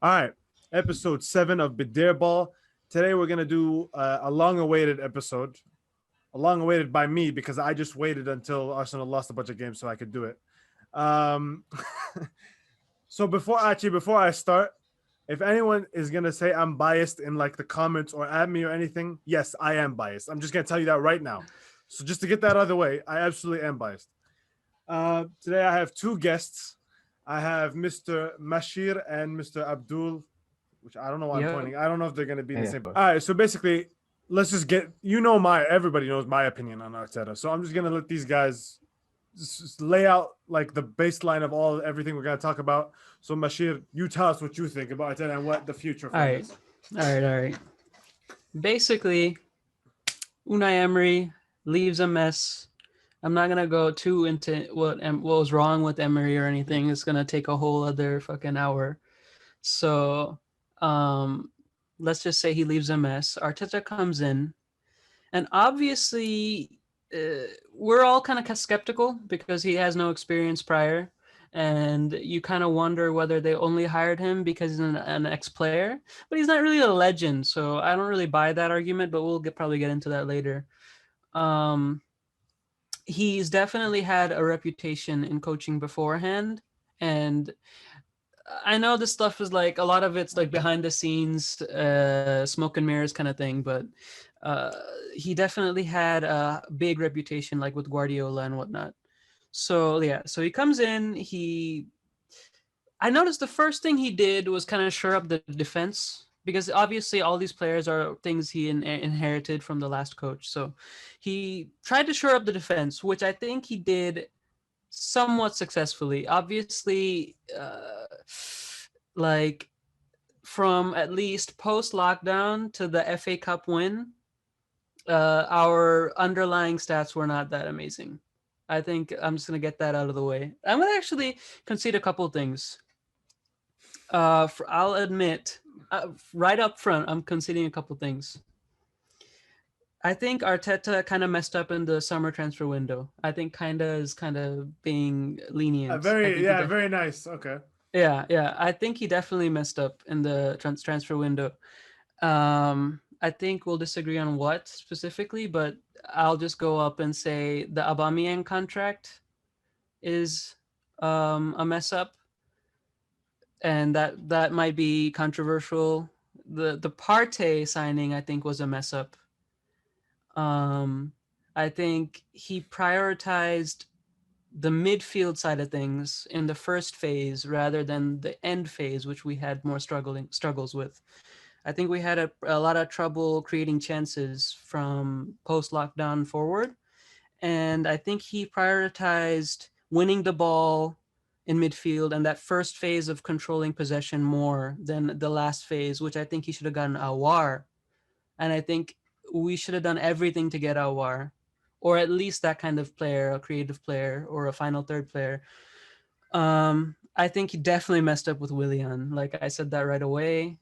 All right, episode 7 of Bidir Ball. Today we're gonna do a long-awaited episode, long-awaited by me because I just waited until Arsenal lost a bunch of games so I could do it. Um, so before I start, if anyone is gonna say I'm biased in like the comments or at me or anything, yes, I am biased. I'm just gonna tell you that right now. So just to get that out of the way, I absolutely am biased. Today I have two guests. I have Mr. Mashir and Mr. Abdul, which I don't know why I'm Yep. pointing. I don't know if they're going to be the Yeah. same. All right, so basically, let's just get, everybody knows my opinion on Arteta. So I'm just going to let these guys just lay out like the baseline of everything we're going to talk about. So Mashir, you tell us what you think about Arteta and what the future for All him right. is. All right. Basically, Unai Emery leaves a mess. I'm not gonna go too into what was wrong with Emery or anything. It's gonna take a whole other fucking hour. So, let's just say he leaves a mess. Arteta comes in, and obviously, we're all kind of skeptical because he has no experience prior. And you kind of wonder whether they only hired him because he's an ex-player, but he's not really a legend, so I don't really buy that argument. But we'll probably get into that later. He's definitely had a reputation in coaching beforehand, and I know this stuff is like a lot of it's like behind the scenes, smoke and mirrors kind of thing, but uh, he definitely had a big reputation, like with Guardiola and whatnot. So yeah, so he comes in. I noticed the first thing he did was kind of shore up the defense because obviously all these players are things he inherited from the last coach. So he tried to shore up the defense, which I think he did somewhat successfully. Obviously, like from at least post lockdown to the FA Cup win, our underlying stats were not that amazing. I think I'm just gonna get that out of the way. I'm gonna actually concede a couple things. I'll admit, right up front, I'm conceding a couple things. I think Arteta kind of messed up in the summer transfer window. I think kind of being lenient. Very nice. Okay. Yeah. I think he definitely messed up in the transfer window. I think we'll disagree on what specifically, but I'll just go up and say the Aubameyang contract is a mess up, and that might be controversial. The Partey signing, I think, was a mess up. I think he prioritized the midfield side of things in the first phase rather than the end phase, which we had more struggles with. I think we had a lot of trouble creating chances from post lockdown forward, and I think he prioritized winning the ball in midfield and that first phase of controlling possession more than the last phase, which I think he should have gotten Awar. And I think we should have done everything to get Awar, or at least that kind of player, a creative player or a final third player. I think he definitely messed up with Willian. Like I said that right away.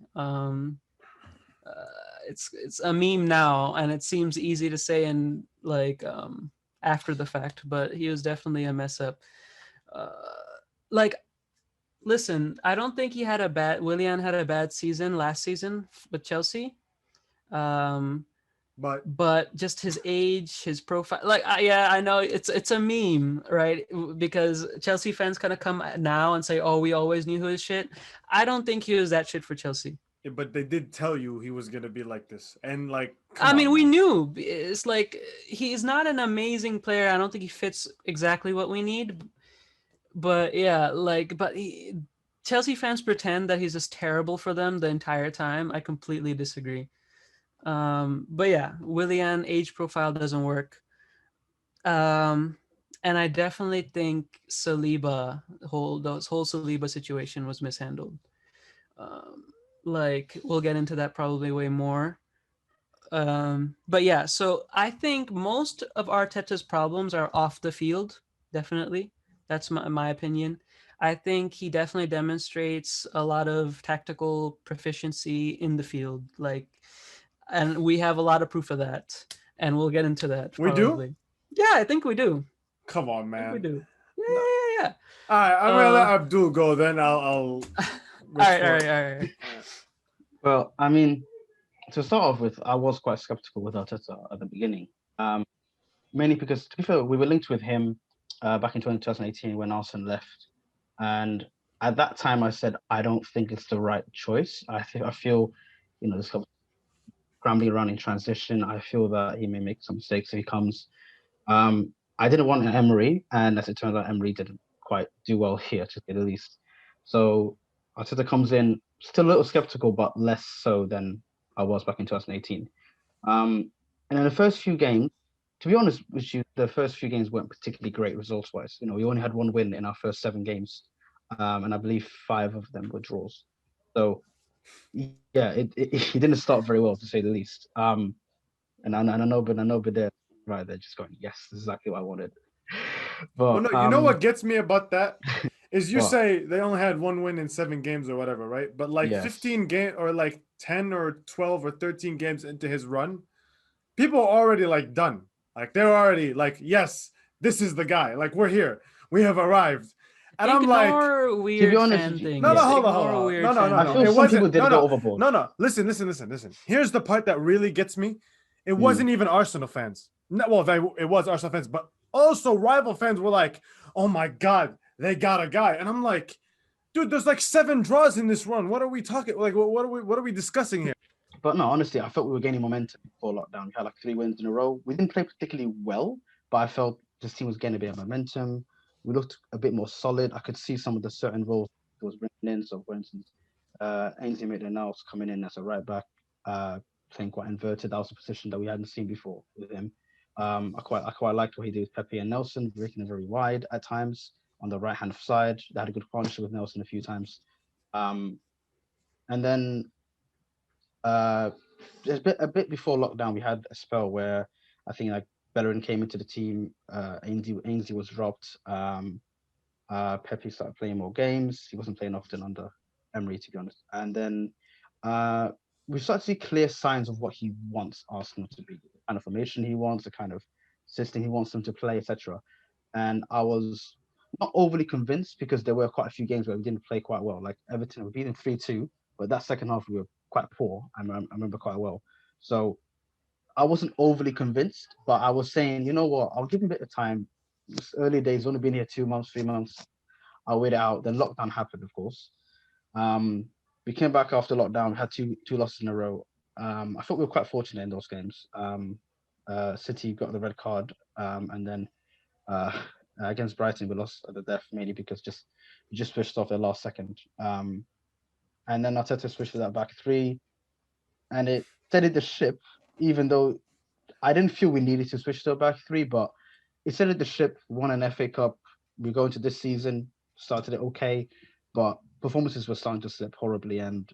It's a meme now, and it seems easy to say in like after the fact, but he was definitely a mess up. Uh, like, listen, I don't think Willian had a bad season last season with Chelsea. Um, but just his age, his profile, like yeah, I know it's a meme, right? Because Chelsea fans kind of come now and say, "Oh, we always knew who was shit." I don't think he was that shit for Chelsea. Yeah, but they did tell you he was gonna be like this, and like, I mean, we knew. It's like he's not an amazing player. I don't think he fits exactly what we need. But yeah, Chelsea fans pretend that he's just terrible for them the entire time. I completely disagree. But yeah, Willian age profile doesn't work. And I definitely think Saliba, the whole Saliba situation was mishandled. Like we'll get into that probably way more. But yeah, so I think most of Arteta's problems are off the field. Definitely, that's my opinion. I think he definitely demonstrates a lot of tactical proficiency in the field, and we have a lot of proof of that, and we'll get into that. We probably. do? Yeah, I think we do. Come on, man. We do. Yeah. All right, I'm gonna let Abdul go. Then I'll All right, all right, all right. Well, I mean, to start off with, I was quite skeptical with Arteta at the beginning. Mainly because, to be fair, we were linked with him back in 2018 when Arsenal left, and at that time I said I don't think it's the right choice. I feel, this kind of scrambling around in transition. I feel that he may make some mistakes if he comes. I didn't want Emery, and as it turns out, Emery didn't quite do well here, to say the least. So Arteta comes in, still a little skeptical, but less so than I was back in 2018. And in the first few games, to be honest with you, the first few games weren't particularly great results-wise. We only had one win in our first 7 games, and I believe 5 of them were draws. So yeah, it didn't start very well, to say the least. And I know, but they're right there just going, yes, this is exactly what I wanted. Well, But no, you know what gets me about that is you What? say they only had one win in 7 games or whatever, right? But like Yes. 15 game or like 10 or 12 or 13 games into his run, people are already like done. Like they're already like, yes, this is the guy. Like we're here. We have arrived. And I'm like, Ignore weird honest fan with you, things. no, hold Ignore on. weird No. fan I feel things. some people did go overboard. No. Listen. Here's the part that really gets me. It wasn't even Arsenal fans. No, well, it was Arsenal fans, but also rival fans were like, oh my God, they got a guy. And I'm like, dude, there's like 7 draws in this run. What are we talking? Like, what are we discussing here? But no, honestly, I felt we were gaining momentum before lockdown. We had like 3 wins in a row. We didn't play particularly well, but I felt this team was getting a bit of momentum. We looked a bit more solid. I could see some of the certain roles he was bringing in. So, for instance, Ainsley Maitland-Niles coming in as a right back, playing quite inverted. That was a position that we hadn't seen before with him. I quite liked what he did with Pepe and Nelson, breaking it very wide at times on the right hand side. They had a good partnership with Nelson a few times, and then a bit before lockdown, we had a spell where I think like Bellerin came into the team. Ainsley was dropped. Pepe started playing more games. He wasn't playing often under Emery, to be honest. And then we started to see clear signs of what he wants Arsenal to be, the kind of formation he wants, the kind of system he wants them to play, etc. And I was not overly convinced because there were quite a few games where we didn't play quite well. Like Everton, we beat them 3-2, but that second half we were quite poor. I remember quite well. So I wasn't overly convinced, but I was saying, you know what, I'll give him a bit of time. It's early days, only been here 2 months, 3 months. I'll wait it out. Then lockdown happened, of course. We came back after lockdown. We had two losses in a row. I thought we were quite fortunate in those games. City got the red card, and then against Brighton we lost at the death, mainly because we just switched off the last second. And then Arteta switched to that back 3, and it steadied the ship. Even though I didn't feel we needed to switch to a back 3, but it steadied the ship. Won an FA Cup. We go into this season, started it okay, but performances were starting to slip horribly. And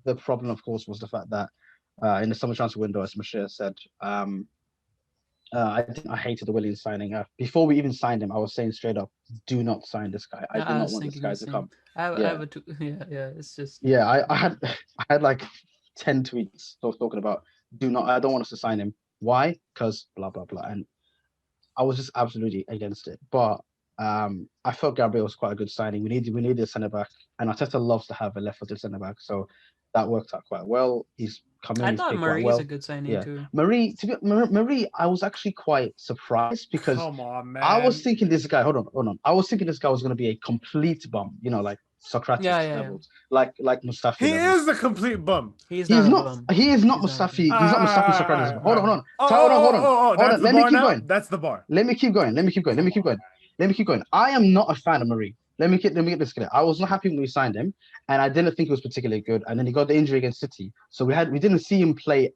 the problem, of course, was the fact that in the summer transfer window, as Mashir said, I hated the Williams signing. Before we even signed him, I was saying straight up, do not sign this guy. I do not want this guy to come. I have it's just I had like 10 tweets talking about I don't want us to sign him. Why? Because blah blah blah. And I was just absolutely against it. But I felt Gabriel was quite a good signing. We needed a centre back, and Arteta loves to have a left-footed centre back, so that worked out quite well. He's come in. I thought Murray's a good signing too. Marie, I was actually quite surprised because come on, man. I was thinking this guy. Hold on. I was thinking this guy was going to be a complete bum. like Socrates levels, like Mustafi. He levels. is the complete bum. He's not. He is not Mustafi. He's not Mustafi Socrates. Hold on. Hold on. Let me keep going. That's the bar. Let me keep going. I am not a fan of Marie. Let me get this clear. I was not happy when we signed him, and I didn't think he was particularly good. And then he got the injury against City, so we didn't see him play,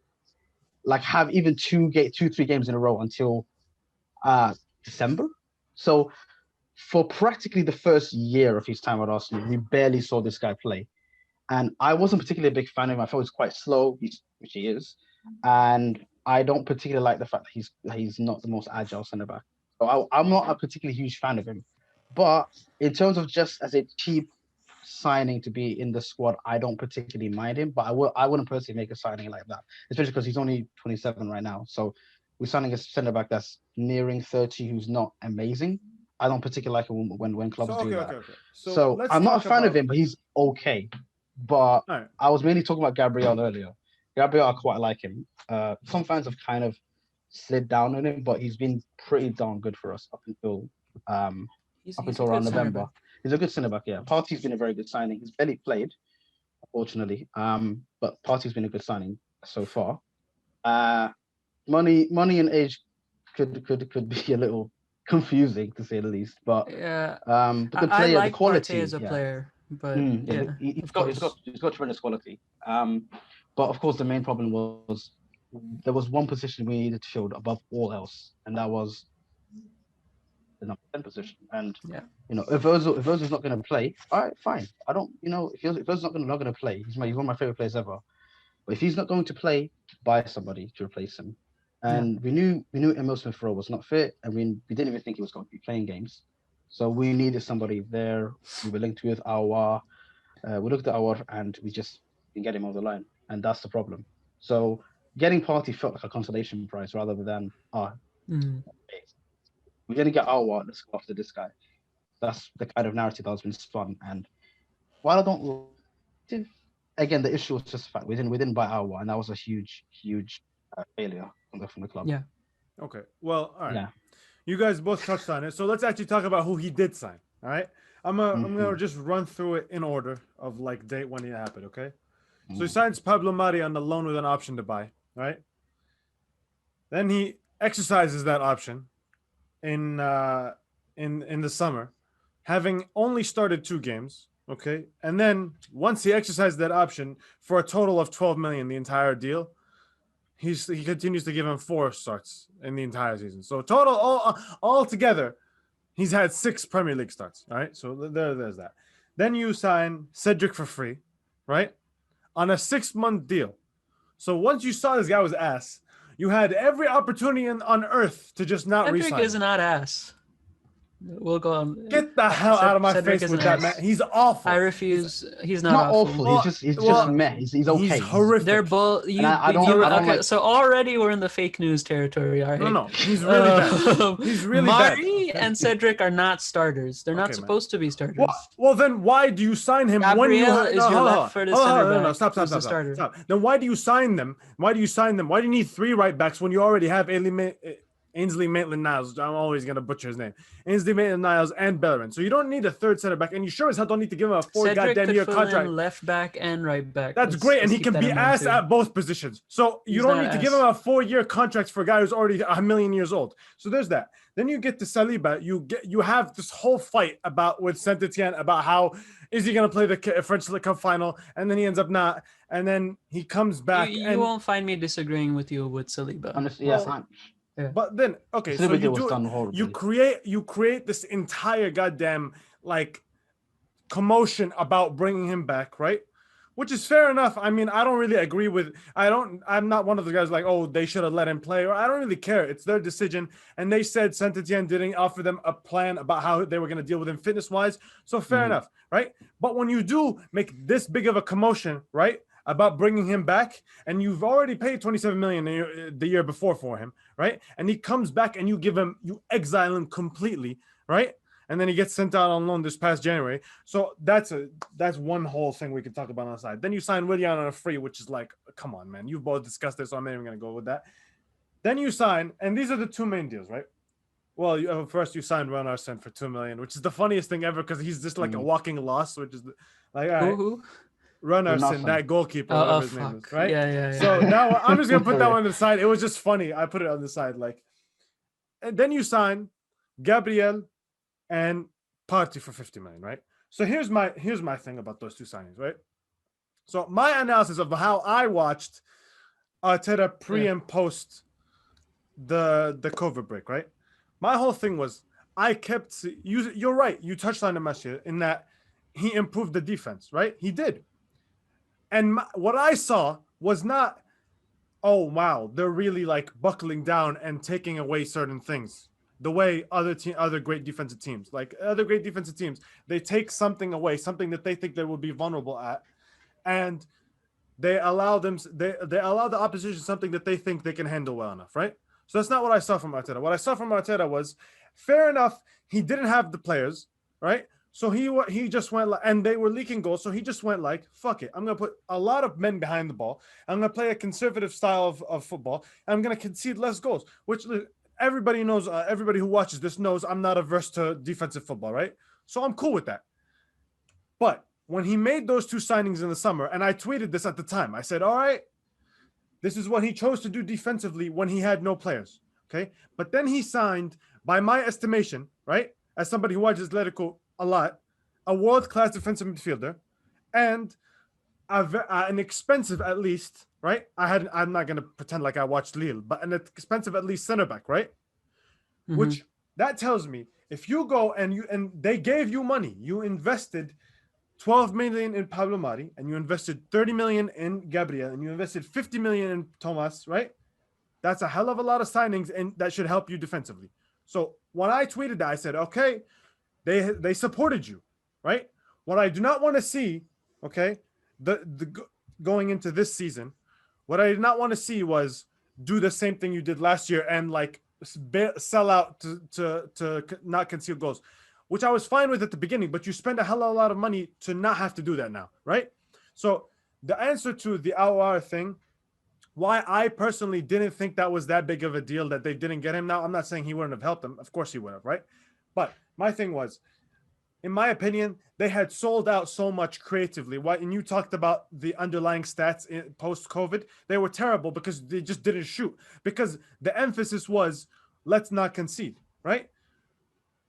like have even 2-3 games in a row until December. So for practically the first year of his time at Arsenal, we barely saw this guy play, and I wasn't particularly a big fan of him. I thought he was quite slow, which he is, and I don't particularly like the fact that he's not the most agile centre back. So I'm not a particularly huge fan of him. But in terms of just as a cheap signing to be in the squad, I don't particularly mind him. But I wouldn't personally make a signing like that, especially because he's only 27 right now. So we're signing a centre back that's nearing 30, who's not amazing. I don't particularly like it when clubs So do that. okay. So let's I'm not a talk fan of about- him, but he's okay. But All right. I was mainly talking about Gabriel earlier. Gabriel, I quite like him. Some fans have kind of slid down on him, but he's been pretty darn good for us up until He's up a until good around center November. back. He's a good centre back, yeah. Partey's been a very good signing. He's barely played, unfortunately. But Partey's been a good signing so far. Money and age could be a little confusing to say the least. But Yeah, but the I player, the like quality, Partey as a yeah. player, but Yeah, yeah, he's of got course. tremendous quality. But of course the main problem was there was one position we needed to fill above all else, and that was the number 10 position. And Yeah. if Ozil's not going to play, all right, fine. I don't, if Ozil's not going to play, he's one of my favorite players ever. But if he's not going to play, buy somebody to replace him. And we knew Emil Smith Rowe was not fit, and we didn't even think he was going to be playing games. So we needed somebody there. We were linked with Awar. We looked at Awar, and we just didn't get him over the line, and that's the problem. So getting Partey felt like a consolation prize rather than we're gonna get Awar. Let's go after this guy. That's the kind of narrative that has been spun. And while I don't, again, the issue was just the fact we didn't buy Awar, and that was a huge failure from the club. Yeah. Okay. Well, all right. Yeah. You guys both touched on it, so let's actually talk about who he did sign. All right. I'm gonna just run through it in order of like date when it happened. Okay. So he signs Pablo Mari on the loan with an option to buy. Right. Then he exercises that option in the summer, having only started 2 games. Okay. And then once he exercised that option for a total of 12 million, the entire deal, he continues to give him 4 starts in the entire season. So total all together, he's had 6 Premier League starts. All right. So there's that. Then you sign Cedric for free, right? On a 6-month deal. So once you saw this guy was ass, you had every opportunity on earth to just not Cedric re-sign is him. not ass. We'll go on. Get the hell out of my Cedric face is with an that, ass. man. He's awful. I refuse. He's not Not awful. awful. He's just meh. He's okay. He's horrific. They're both. You, I don't okay, like- so already we're in the fake news territory. All right. No, he's really bad. He's really Mari bad. and Cedric are not starters. They're not Okay, man. supposed to be starters. Well, then why do you sign him when you Gabriel is your hold on. left-footed center No, back stop. who's the starter. Then why do you sign them? Why do you need 3 right backs when you already have Ainsley Maitland-Niles? I'm always gonna butcher his name. Ainsley Maitland-Niles and Bellerin. So you don't need a 3rd center back, and you sure as hell don't need to give him a 4 Cedric goddamn could year fill contract. in left back and right back. That's great, and he keep can that be in mind ass too. at both positions. So you He's don't not need to give ass. him a 4-year contract for a guy who's already 1,000,000 years old. So there's that. Then you get to Saliba. You have this whole fight with Saint Etienne about how is he going to play the French League Cup final, and then he ends up not, and then he comes back. You won't find me disagreeing with you with Saliba. Honestly, But then, okay, so you create this entire goddamn like commotion about bringing him back, right? Which is fair enough. I mean, I don't really agree with. I'm not one of the guys like, oh, they should have let him play, or I don't really care. It's their decision, and they said Saint Etienne didn't offer them a plan about how they were going to deal with him fitness-wise. So fair enough, right? But when you do make this big of a commotion, right, about bringing him back, and you've already paid 27 million the year before for him, right? And he comes back and you exile him completely, right? And then he gets sent out on loan this past January. So that's one whole thing we could talk about on the side. Then you sign Willian on a free, which is like, come on, man. You've both discussed this, so I'm not even going to go with that. Then you sign, and these are the 2 main deals, right? Well, first you signed Ron Arsene for 2 million, which is the funniest thing ever because he's just like a walking loss, which is like, all right. Who? Ron Arsene, that goalkeeper, whatever his name is, right? Yeah. So now I'm just gonna put that one on the side. It was just funny. I put it on the side, like. And then you sign Gabriel and Partey for 50 million, right? So here's my thing about those 2 signings, right? So my analysis of how I watched Arteta pre and post the COVID break, right? My whole thing was you're right. You touched on the Mashir in that he improved the defense, right? He did. And what I saw was not, oh, wow, they're really like buckling down and taking away certain things. The way other great defensive teams, they take something away, something that they think they will be vulnerable at, and they allow the opposition something that they think they can handle well enough, right? So that's not what I saw from Arteta. What I saw from Arteta was, fair enough, he didn't have the players, right? So he just went like, and they were leaking goals. So he just went like, fuck it. I'm gonna put a lot of men behind the ball. I'm gonna play a conservative style of football. And I'm gonna concede less goals, which everybody knows. Everybody who watches this knows I'm not averse to defensive football, right? So I'm cool with that. But when he made those two signings in the summer, and I tweeted this at the time, I said, all right, this is what he chose to do defensively when he had no players. Okay. But then he signed, by my estimation, right, as somebody who watches Atletico a lot, a world-class defensive midfielder and an expensive, at least, right? I'm not going to pretend like I watched Lille, but an expensive, at least, center back, right? Mm-hmm. Which that tells me if you go and they gave you money, you invested 12 million in Pablo Mari, and you invested 30 million in Gabriel, and you invested 50 million in Thomas, right? That's a hell of a lot of signings, and that should help you defensively. So when I tweeted that, I said, okay, they supported you, right? What I do not want to see, okay, the going into this season, what I did not want to see was do the same thing you did last year and like sell out to not concede goals, which I was fine with at the beginning, but you spend a hell of a lot of money to not have to do that now, right? So the answer to the Aouar thing, why I personally didn't think that was that big of a deal that they didn't get him now, I'm not saying he wouldn't have helped them. Of course he would have, right? But my thing was, in my opinion, they had sold out so much creatively. And you talked about the underlying stats post-COVID. They were terrible because they just didn't shoot. Because the emphasis was, let's not concede, right?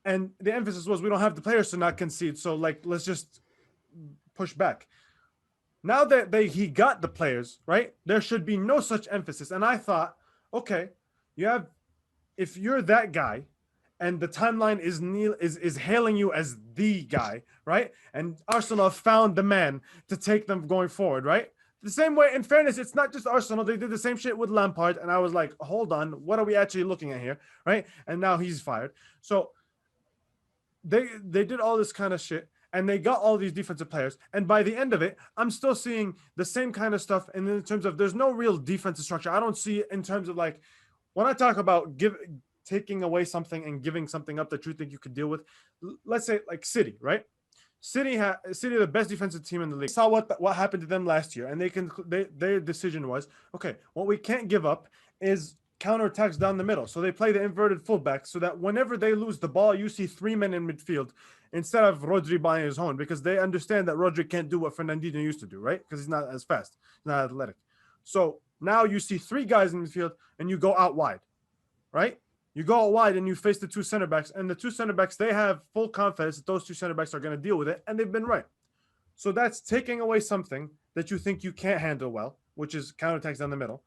And the emphasis was, we don't have the players to not concede. So, like, let's just push back. Now that he got the players, right, there should be no such emphasis. And I thought, okay, if you're that guy, and the timeline is hailing you as the guy, right? And Arsenal found the man to take them going forward, right? The same way, in fairness, it's not just Arsenal. They did the same shit with Lampard, and I was like, hold on, what are we actually looking at here, right? And now he's fired. So they did all this kind of shit, and they got all these defensive players. And by the end of it, I'm still seeing the same kind of stuff. And in terms of, there's no real defensive structure. I don't see in terms of like, when I talk about taking away something and giving something up that you think you could deal with, let's say like City, right? City the best defensive team in the league. Saw what happened to them last year, and their decision was, okay, what we can't give up is counterattacks down the middle. So they play the inverted fullback so that whenever they lose the ball, you see three men in midfield instead of Rodri buying his own, because they understand that Rodri can't do what Fernandinho used to do, right? Because he's not as fast, he's not athletic. So now you see three guys in midfield and you go out wide, right? You go out wide and you face the two center backs, and the two center backs, they have full confidence that those two center backs are going to deal with it, and they've been right. So that's taking away something that you think you can't handle well, which is counterattacks down the middle,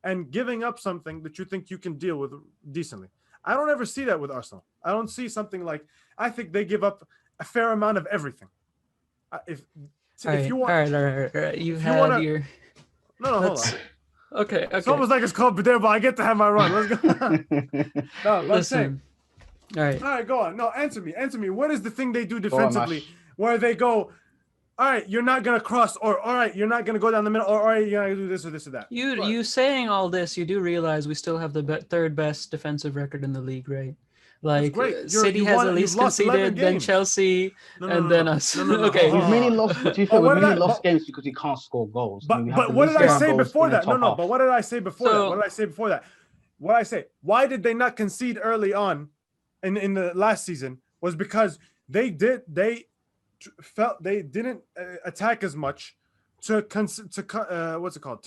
and giving up something that you think you can deal with decently. I don't ever see that with Arsenal. I don't see something like, I think they give up a fair amount of everything. If you want, all right. You had your. No, hold on. Okay. It's almost like it's called Badero, but I get to have my run. Let's go. No, listen. All right, go on. No, answer me. What is the thing they do defensively where they go, all right, you're not gonna cross, or all right, you're not gonna go down the middle, or all right, you're not gonna do this or this or that. You saying all this, you do realize we still have the third best defensive record in the league, right? Like City has at least conceded, then Chelsea, and then us. Okay, we've mainly lost games because we can't score goals. But what did I say before that? But what did I say before that? What did I say before that? What I say? Why did they not concede early on in the last season? Was because they felt they didn't attack as much to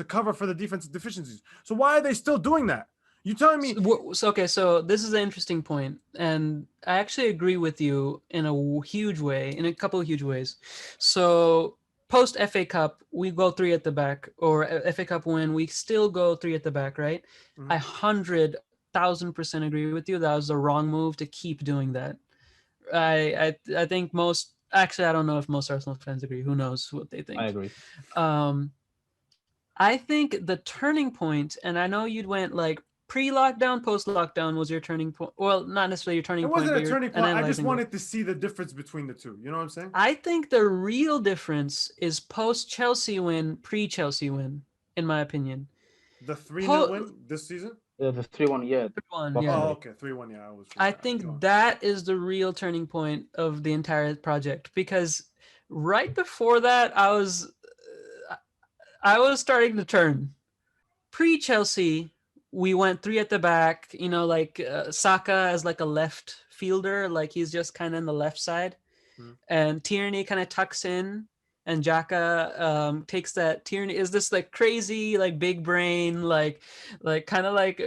cover for the defensive deficiencies. So why are they still doing that? You telling me? So this is an interesting point, and I actually agree with you in a huge way, in a couple of huge ways. So post FA Cup, we go three at the back, or FA Cup win, we still go three at the back, right? Mm-hmm. 100,000% agree with you. That was the wrong move to keep doing that. I think most. Actually, I don't know if most Arsenal fans agree. Who knows what they think? I agree. I think the turning point, and I know you'd went like pre-lockdown, post-lockdown was your turning point. Well, not necessarily your turning point. It wasn't a turning point. I just wanted to see the difference between the two. You know what I'm saying? I think the real difference is post-Chelsea win, pre-Chelsea win, in my opinion. The 3-0 win this season? The 3-1, yeah. 1, Boxing yeah. Oh, Day. okay, 3-1. Yeah, I was. I Go think on. that is the real turning point of the entire project, because right before that I was starting to turn. Pre-Chelsea, we went three at the back, like Saka as like a left fielder, like he's just kind of in the left side. And Tierney kind of tucks in, and Xhaka takes that. Tierney is this like crazy, like big brain, like kind of like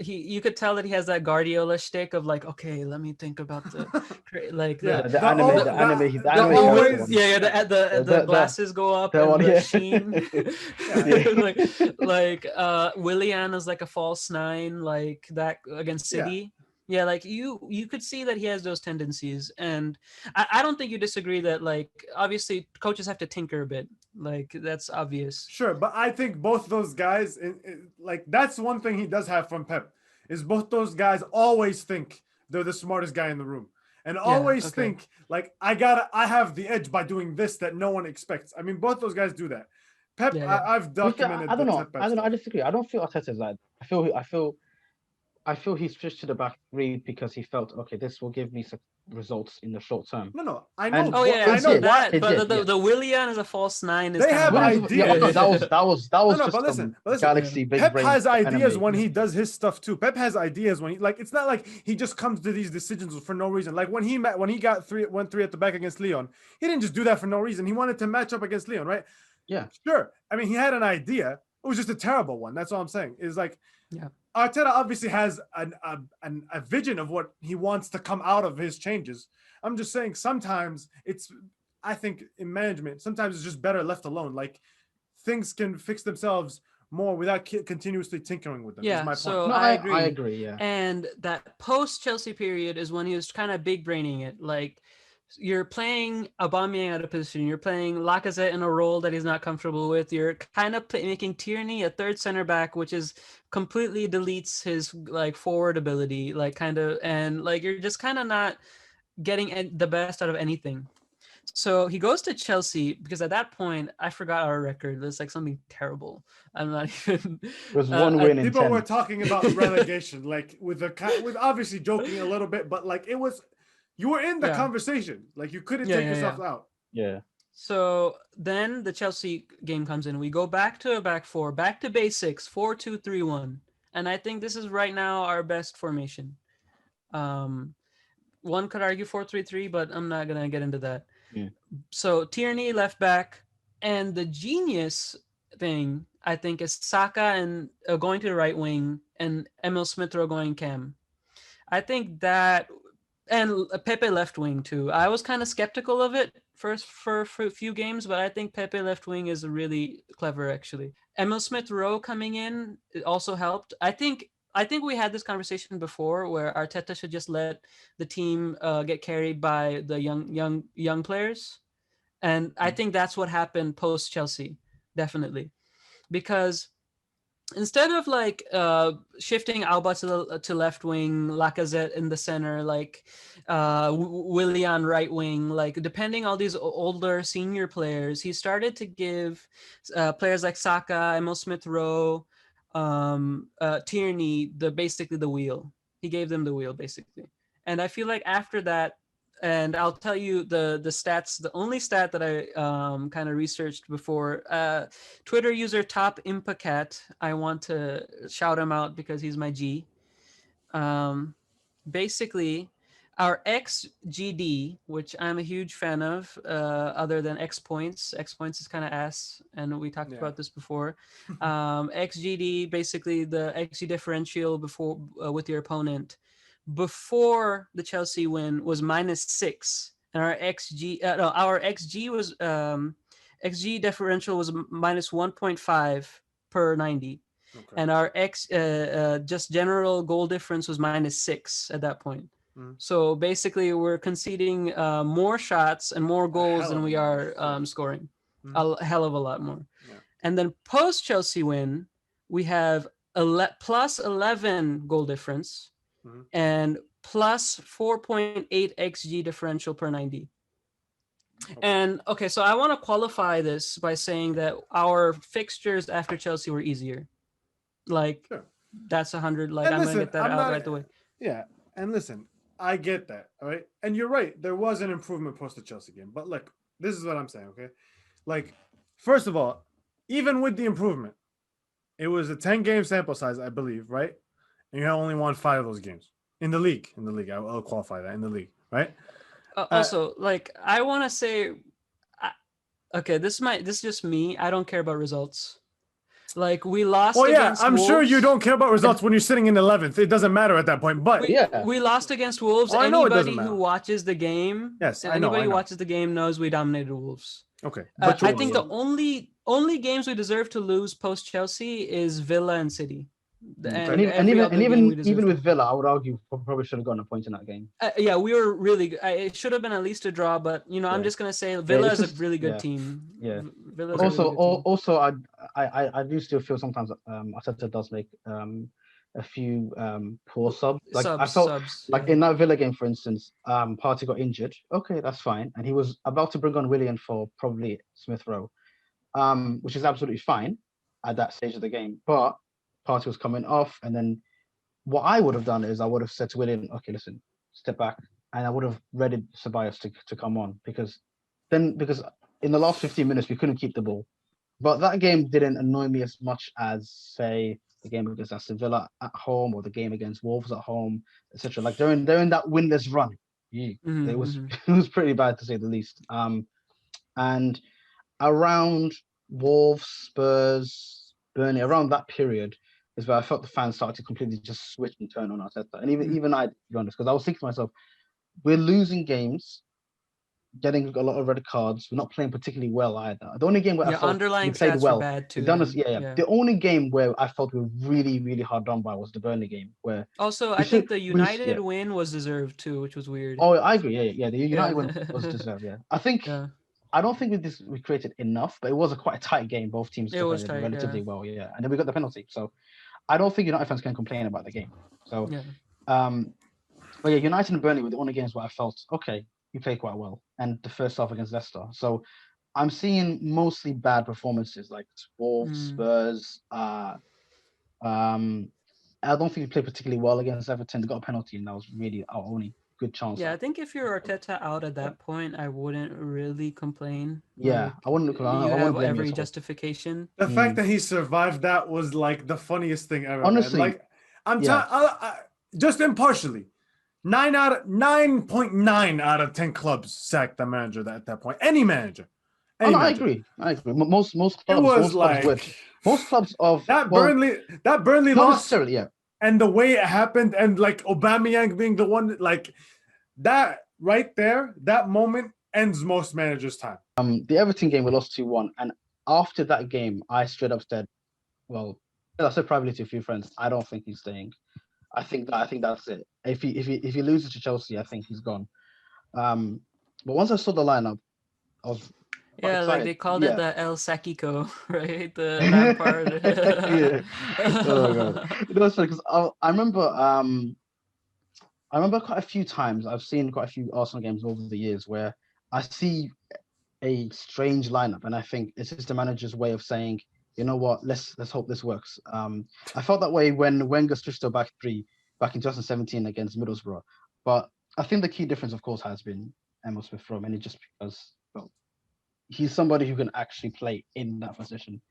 you could tell that he has that Guardiola shtick of like, okay, let me think about the like Yeah, the The anime, al- the anime, the the anime character always one. yeah, the The glasses go up that and one, the yeah. sheen. Yeah. like Willian is like a false nine, like that against Yeah. City. Yeah, like you could see that he has those tendencies, and I don't think you disagree that, like, obviously coaches have to tinker a bit, like that's obvious. Sure, but I think both those guys, like that's one thing he does have from Pep, is both those guys always think they're the smartest guy in the room, and always okay. think like I have the edge by doing this that no one expects. I mean, both those guys do that. Pep, Yeah. I've documented I don't know. Pep I don't know. I stuff. disagree. I don't feel Arteta's like. I feel he switched to the back three because he felt, okay, this will give me some results in the short term. No, I know. And Oh yeah, I it know did, why. that, it but did, yeah. the Willian as a false nine is They kind have of ideas. Yeah, no, that was No, just but some listen. galaxy big Pep brain has ideas anime. when he does his stuff too. Pep has ideas when he, like, it's not like he just comes to these decisions for no reason. Like when he went three at the back against Leon, he didn't just do that for no reason. He wanted to match up against Leon, right? Yeah. Sure. I mean, he had an idea. It was just a terrible one. That's all I'm saying. Is like, yeah. Arteta obviously has a vision of what he wants to come out of his changes. I'm just saying sometimes I think in management, sometimes it's just better left alone. Like things can fix themselves more without continuously tinkering with them. Yeah, Is my so point. No, I agree. I agree, yeah. And that post-Chelsea period is when he was kind of big braining it. Like, you're playing Aubameyang out of position. You're playing Lacazette in a role that he's not comfortable with. You're kind of making Tierney a third center back, which is completely deletes his like forward ability, like kind of, and like you're just kind of not getting the best out of anything. So he goes to Chelsea because at that point I forgot our record. It was like something terrible. I'm not even. It was one win in People 10. were talking about relegation, like with obviously joking a little bit, but like it was, you were in the conversation. Like you couldn't take yourself out. Yeah. So then the Chelsea game comes in. We go back to a back four, back to basics, 4-2-3-1, and I think this is right now our best formation. One could argue 4-3-3, but I'm not gonna get into that. Yeah. So Tierney left back, and the genius thing I think is Saka and going to the right wing, and Emil Smith-Rowe going cam. I think that, and Pepe left wing too. I was kind of skeptical of it for a few games, but I think Pepe left wing is really clever actually. Emil Smith-Rowe coming in, it also helped. I think we had this conversation before where Arteta should just let the team get carried by the young players, and I think that's what happened post Chelsea, definitely, because instead of like shifting Alba to left wing, Lacazette in the center, like Willian right wing, like depending on these older senior players, he started to give players like Saka, Emil Smith-Rowe, Tierney basically the wheel. He gave them the wheel basically, and I feel like after that, and I'll tell you the stats. The only stat that I kind of researched before, Twitter user Top Impacat. I want to shout him out because he's my G. Basically, our XGD, which I'm a huge fan of, other than X points. X points is kind of ass, and we talked about this before. XGD, basically the XG differential before with your opponent before the Chelsea win was -6, and our XG was XG differential was -1.5 per 90. Okay. And our just general goal difference was -6 at that point. So basically, we're conceding more shots and more goals than we are scoring. A hell of a lot more. Yeah. And then post Chelsea win, we have plus 11 goal difference and plus 4.8 XG differential per 90. Okay. And okay, so I want to qualify this by saying that our fixtures after Chelsea were easier. Like, that's 100. Like And I'm listen, gonna get that I'm out not- right away. Yeah, and listen, I get that, all right? And you're right. There was an improvement post the Chelsea game, but look, this is what I'm saying, okay? Like, first of all, even with the improvement, it was a 10-game sample size, I believe, right? And you only won 5 of those games in the league. In the league, I'll qualify that in the league, right? Also, like I want to say, okay, this is just me. I don't care about results. Like we lost. Well, yeah, against I'm Wolves. sure you don't care about results when you're sitting in 11th. It doesn't matter at that point. But We lost against Wolves. Oh, I know it doesn't Anybody who matter. watches the game, Yes, I know, anybody I who know. watches the game knows we dominated Wolves. Okay, I you think also- the only games we deserve to lose post Chelsea is Villa and City. And every other game we deserve even to- with Villa, I would argue probably should have gotten a point in that game. yeah, we were really good. It should have been at least a draw, but I'm Yeah. just gonna say Villa it's is just- a really good yeah. team. Yeah. Villa's a Also, really good team. also, I do still feel sometimes Arteta does make a few poor subs. Like I felt subs, like yeah. in that Villa game, for instance, Partey got injured. Okay, that's fine, and he was about to bring on Willian for probably Smith Rowe, which is absolutely fine at that stage of the game. But Partey was coming off, and then what I would have done is I would have said to Willian, okay, listen, step back, and I would have readied Ceballos to come on because in the last 15 minutes we couldn't keep the ball. But that game didn't annoy me as much as, say, the game against Aston Villa at home or the game against Wolves at home, etc. Like they're in that winless run. It was it was pretty bad to say the least. And around Wolves, Spurs, Burnley, around that period is where I felt the fans started to completely just switch and turn on Arteta. And even I, to be honest, because I was thinking to myself, we're losing games, getting a lot of red cards. We're not playing particularly well either. The only game where I felt underlying we played stats well, were bad too. The only game where I felt we were really, really hard done by was the Burnley game. Where also, I think the United win was deserved too, which was weird. Oh, I agree. Yeah. The United win was deserved. Yeah, I think. Yeah. I don't think we created enough, but it was quite a tight game. Both teams took it relatively well. Yeah, and then we got the penalty. So I don't think United fans can complain about the game. So, but yeah, United and Burnley were the only games where I felt okay. You played quite well, and the first half against Leicester. So I'm seeing mostly bad performances like Wolves, Spurs. I don't think we played particularly well against Everton. They got a penalty, and that was really our only good chance. Yeah, I think if you're Arteta out at that point, I wouldn't really complain. Yeah, like, I wouldn't. You I have wouldn't every justification. The fact that he survived that was like the funniest thing ever. Honestly, man. Like I'm just impartially. 9.9 out of 10 clubs sacked the manager at that point. Any manager. I agree. Most clubs. It was most like clubs would. Most clubs of that Burnley not loss necessarily, yeah. and the way it happened, and like Aubameyang being the one, like that right there, that moment ends most managers' time. The Everton game we lost 2-1, and after that game, I straight up said, well, I said privately to a few friends, I don't think he's staying. I think that's it. If he loses to Chelsea, I think he's gone. But once I saw the lineup, I was like excited. they called it the El Sakiko, right? The Lampard. Oh god, it was funny because I remember quite a few times I've seen quite a few Arsenal games over the years where I see a strange lineup, and I think it's just the manager's way of saying, you know what, let's hope this works. I felt that way when Wenger switched to back three back in 2017 against Middlesbrough, but I think the key difference, of course, has been Emil Smith-Rowe, and just because, well, he's somebody who can actually play in that position.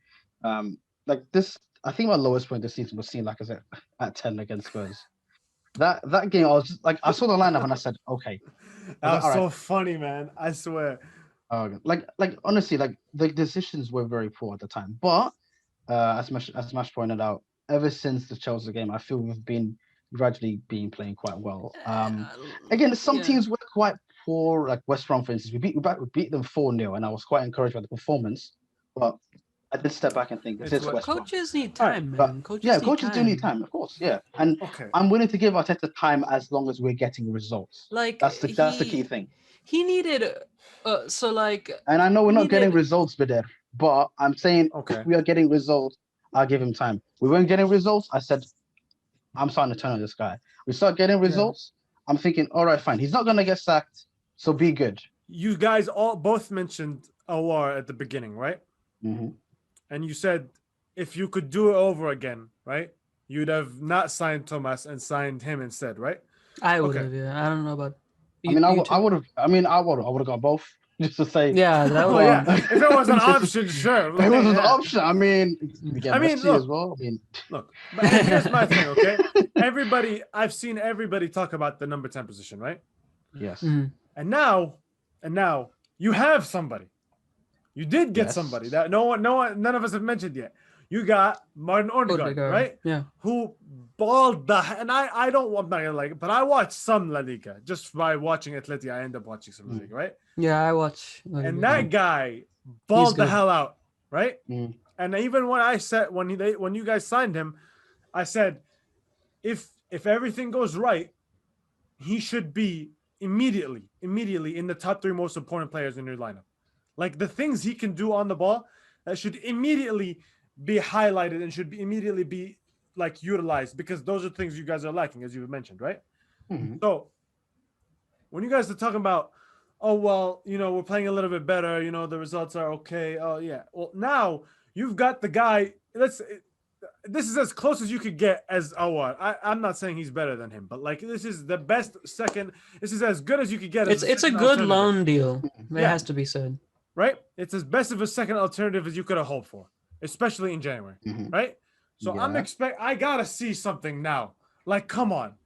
Like this, I think my lowest point this season was seen, like I said, at 10 against Spurs. That game, I was just like, I saw the lineup and I said, okay. That was so funny, man. I swear. Like honestly, like the decisions were very poor at the time. But as Mash pointed out, ever since the Chelsea game, I feel we've been gradually playing quite well. Again, some teams were quite poor, like West Brom, for instance. We beat them 4-0, and I was quite encouraged by the performance. But I did step back and think, this is West Brom. Coaches need time, man. Coaches do need time, of course. Yeah, and I'm willing to give Arteta time as long as we're getting results. Like that's the key thing. He needed, and I know we're not getting results, Bader, but I'm saying if we are getting results, I'll give him time. We weren't getting results. I said, I'm starting to turn on this guy. We start getting results. I'm thinking, all right, fine. He's not gonna get sacked, so be good. You guys both mentioned Aouar at the beginning, right? Mm-hmm. And you said if you could do it over again, right? you'd have not signed Thomas and signed him instead, right? I would Okay. have. Yeah, I don't know about. I mean, you I two? would have. I mean, I would have got both just to say. Yeah, that Oh would. yeah, Well, if it was an just- option, sure. It was an Yeah. option. I mean, we get I mean, Messi as look. well. I mean, Look, but here's my thing, okay? I've seen everybody talk about the number 10 position, right? yes. And now you have somebody. You did get Yes. somebody that none of us have mentioned yet. You got Martin Odegaard, Odegaard, right? Yeah. Who balled I'm not gonna like it, but I watched some La Liga just by watching Atleti. I end up watching some La Liga, right? Yeah, I watch. And that guy balled the good. hell out, right? Mm. And even when I said when you guys signed him, I said if everything goes right, he should be immediately in the top 3 most important players in your lineup. Like the things he can do on the ball, that should immediately be highlighted and should be immediately be like utilized, because those are things you guys are lacking, as you mentioned, right? Mhm. So when you guys are talking about, oh well, we're playing a little bit better, the results are okay. Oh yeah. Well, now you've got the guy. This is as close as you could get as I'm not saying he's better than him, but like this is the best second. This is as good as you could get. It's a good loan deal. It Yeah. has to be said. Right? It's as best of a second alternative as you could have hoped for, especially in January, Mhm. right? So Yeah. I gotta see something now. Like, come on.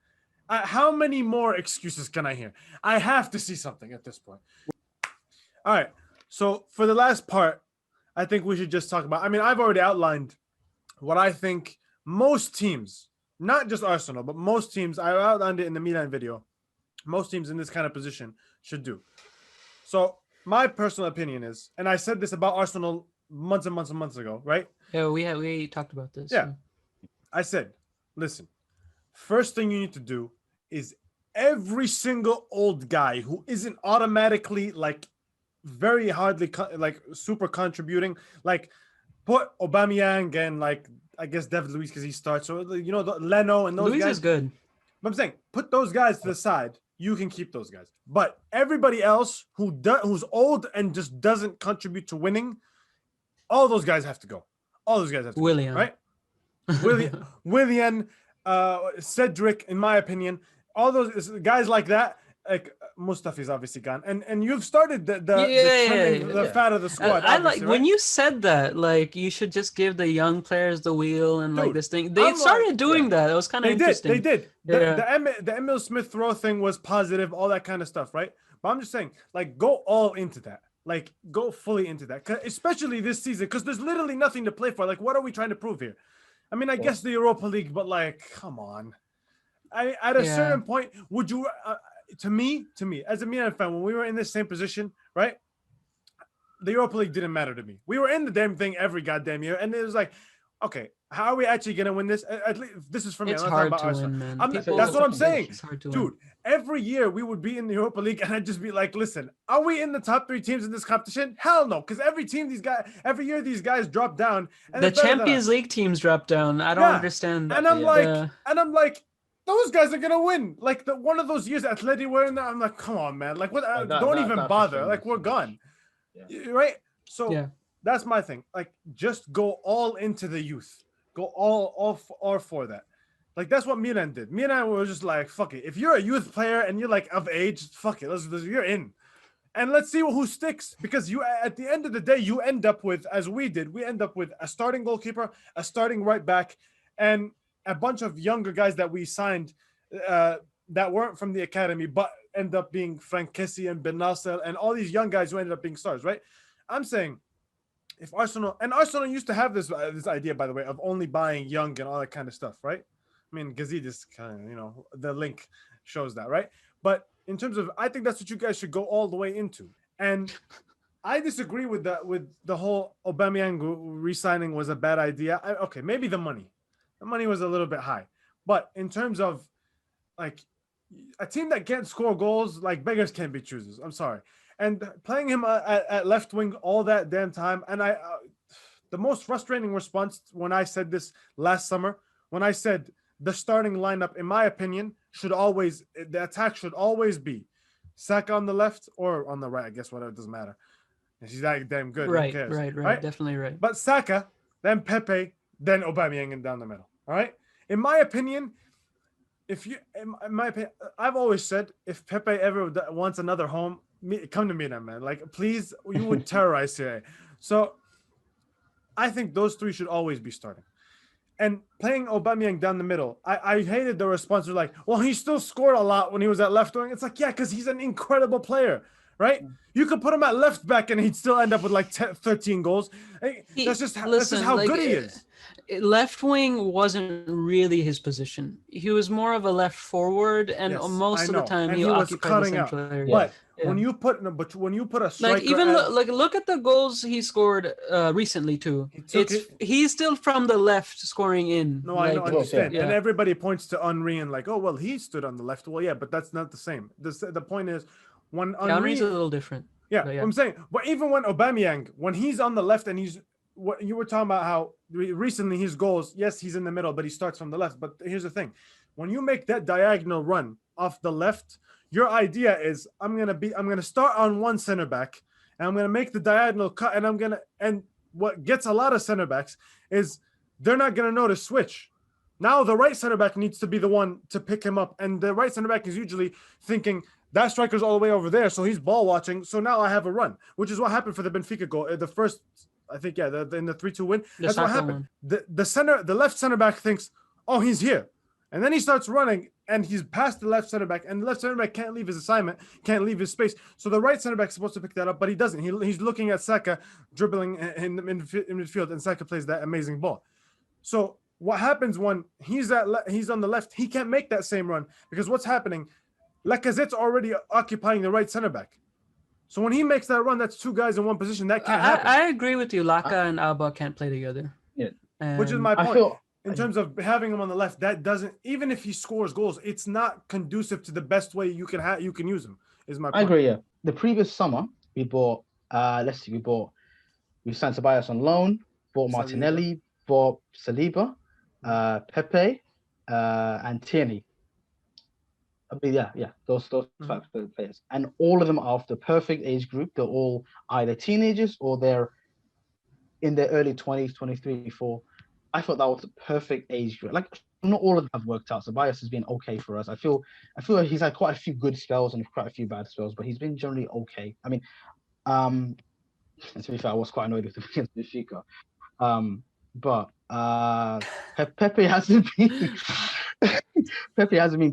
How many more excuses can I hear? I have to see something at this point. All right. So for the last part, I think we should just talk about. I mean, I've already outlined what I think most teams, not just Arsenal, but most teams, I outlined it in the Milan video, most teams in this kind of position should do. So my personal opinion is, and I said this about Arsenal months and months and months ago, right? Yeah, we talked about this. Yeah. I said, listen, first thing you need to do is every single old guy who isn't automatically like very hardly like super contributing, like put Aubameyang and like I guess David Luiz because he starts, so Leno and those Luis guys. is good. But I'm saying put those guys to the side. You can keep those guys, but everybody else who's old and just doesn't contribute to winning, all those guys have to go. All those guys have to William. go, right? William, Cedric, in my opinion, all those guys like that. Like Mustafi's obviously gone, and you've started the fat of the squad. I like when you said that. Like you should just give the young players the wheel and like this thing. They started doing that. It was kind of interesting. They did. The Emil Smith Rowe thing was positive. All that kind of stuff, right? But I'm just saying, like, go all into that. Like, go fully into that, especially this season, because there's literally nothing to play for. Like, what are we trying to prove here? I mean, I guess the Europa League, but like, come on. At a certain point, would you? To me, as a Milan fan, when we were in this same position, right? The Europa League didn't matter to me. We were in the damn thing every goddamn year, and it was like, okay, how are we actually gonna win this? At least this is for me. It's I'm hard not talking to about win, Arsenal. man. That's what I'm saying, It's hard to dude. win. Every year we would be in the Europa League, and I'd just be like, listen, are we in the top 3 teams in this competition? Hell no, because every year these guys drop down. And The Champions League teams drop down. I don't understand. And I'm like, those guys are gonna win. Like one of those years Atleti were in there. I'm like, come on, man. Like what? Don't even bother. Like we're gone, right? So that's my thing. Like just go all into the youth. Go all for that. Like that's what Milan did. Milan was just like, fuck it. If you're a youth player and you're like of age, fuck it. You're in. And let's see who sticks, because you at the end of the day, you end up with, as we did, we end up with a starting goalkeeper, a starting right back, and a bunch of younger guys that we signed that weren't from the academy, but end up being Frank Kessie and Ben Nasser and all these young guys who ended up being stars, right? I'm saying if Arsenal used to have this idea, by the way, of only buying young and all that kind of stuff, right? I mean, Gazidis kind of, the link shows that, right? But in terms of, I think that's what you guys should go all the way into. And I disagree with the whole Aubameyang re-signing was a bad idea. Okay, maybe the money was a little bit high, but in terms of like a team that can't score goals, like beggars can't be choosers. I'm sorry. And playing him at left wing all that damn time, and the most frustrating response when I said this last summer, when I said the starting lineup, in my opinion, the attack should always be Saka on the left or on the right. I guess whatever, it doesn't matter. She's that damn good. Right, right, definitely right. But Saka, then Pepe, then Aubameyang and down the middle. All right. in my opinion, in my opinion, I've always said if Pepe ever wants another home, come to Milan, man. Like, please, you would terrorize Serie A. So I think those three should always be starting. And playing Aubameyang down the middle, I hated the response. They're like, well, he still scored a lot when he was at left wing. It's like, yeah, because he's an incredible player, right? You could put him at left back and he'd still end up with like 13 goals. That's just how good he is. Left wing wasn't really his position. He was more of a left forward, and most of the time he was occupied the central area. But when you put a striker, like even look at the goals he scored recently too. He's still from the left scoring in. No, I understand. And everybody points to Henry and like, oh well, he stood on the left. Well, yeah, but that's not the same. The point is when Henry's a little different. Yeah, I'm saying, but even when Aubameyang, when he's on the left and he's what you were talking about how recently his goals, yes, he's in the middle, but he starts from the left. But here's the thing. When you make that diagonal run off the left, your idea is I'm gonna start on one center back and I'm gonna make the diagonal cut and what gets a lot of center backs is they're not gonna know to switch. Now the right center back needs to be the one to pick him up, and the right center back is usually thinking that striker's all the way over there, so he's ball watching. So now I have a run, which is what happened for the Benfica goal. The first, I think, in the 3-2 win. That's what happened. The left center back thinks, oh, he's here. And then he starts running and he's past the left center back, and the left center back can't leave his assignment, can't leave his space. So the right center back is supposed to pick that up, but he doesn't. He's looking at Saka dribbling in midfield, and Saka plays that amazing ball. So what happens when he's on the left, he can't make that same run because what's happening? Lacazette's already occupying the right center back. So when he makes that run, that's two guys in one position. That can't happen. I agree with you. Laka and Alba can't play together. Yeah. Which is my point. In terms of having him on the left, that doesn't, even if he scores goals, it's not conducive to the best way you can use him. Is my point. I agree. Yeah. The previous summer, we bought. We signed Tobias on loan. Bought Martinelli. Bought Saliba, Pepe, and Tierney. Those five players, and all of them are of the perfect age group. They're all either teenagers or they're in their early 20s, 23, 24. I thought that was the perfect age group. Like, not all of them have worked out. So Bias has been okay for us. I feel like he's had quite a few good spells and quite a few bad spells, but he's been generally okay. I mean, and to be fair, I was quite annoyed with him against Benfica. But Pepe hasn't been. Pepe hasn't been.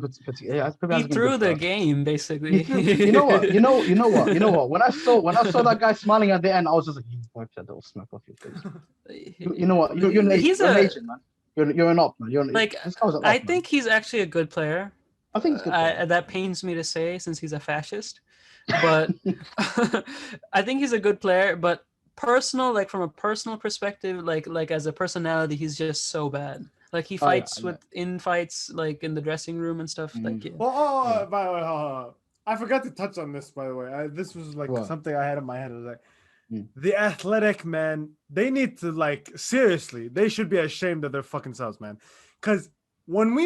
He threw the game basically. You know what? When I saw that guy smiling at the end, I was just like, "You wipe that little smack off your face." You know what? You're an agent, man. You're an op, man. I think he's actually a good player. I think he's good. That pains me to say since he's a fascist, but I think he's a good player. But from a personal perspective, like as a personality, he's just so bad. Like he fights in fights, like in the dressing room and stuff. Like, yeah. Well, by the way, I forgot to touch on this. By the way, this was like something I had in my head. It was like the Athletic, man. They need to seriously. They should be ashamed of their fucking selves, man. Because last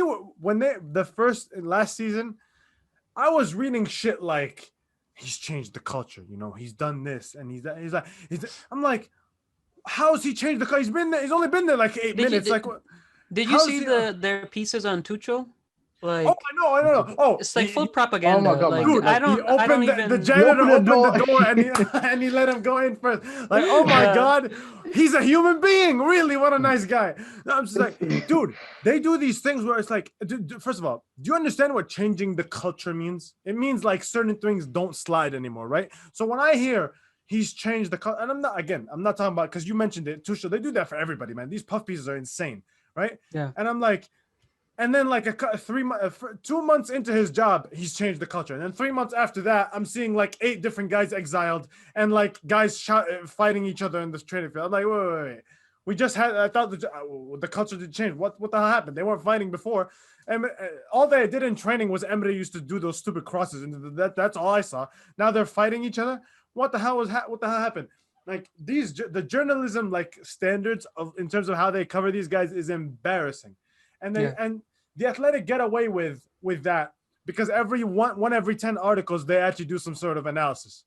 season, I was reading shit like he's changed the culture. You know, he's done this and he's that. I'm like, how has he changed the culture? He's been there. He's only been there like 8 minutes. Did you see their pieces on Tuchel? Like, I know. Oh, it's like full propaganda. Oh my god, dude! The janitor opened the door and he let him go in first. Like, oh my god, he's a human being. Really, what a nice guy. I'm just like, dude, they do these things where it's like, first of all, do you understand what changing the culture means? It means like certain things don't slide anymore, right? So when I hear he's changed the culture, and I'm not talking about, because you mentioned it, Tuchel. They do that for everybody, man. These puff pieces are insane. Right? Yeah. And I'm like, and then like 2 months into his job, he's changed the culture. And then 3 months after that, I'm seeing like 8 different guys exiled and like guys fighting each other in this training field. I'm like, wait. We just had, I thought the culture did change. What the hell happened? They weren't fighting before. And all they did in training was Emre used to do those stupid crosses. And that's all I saw. Now they're fighting each other. What the hell happened? Like the journalism standards in terms of how they cover these guys is embarrassing, and and the Athletic get away with that because every 10 articles they actually do some sort of analysis.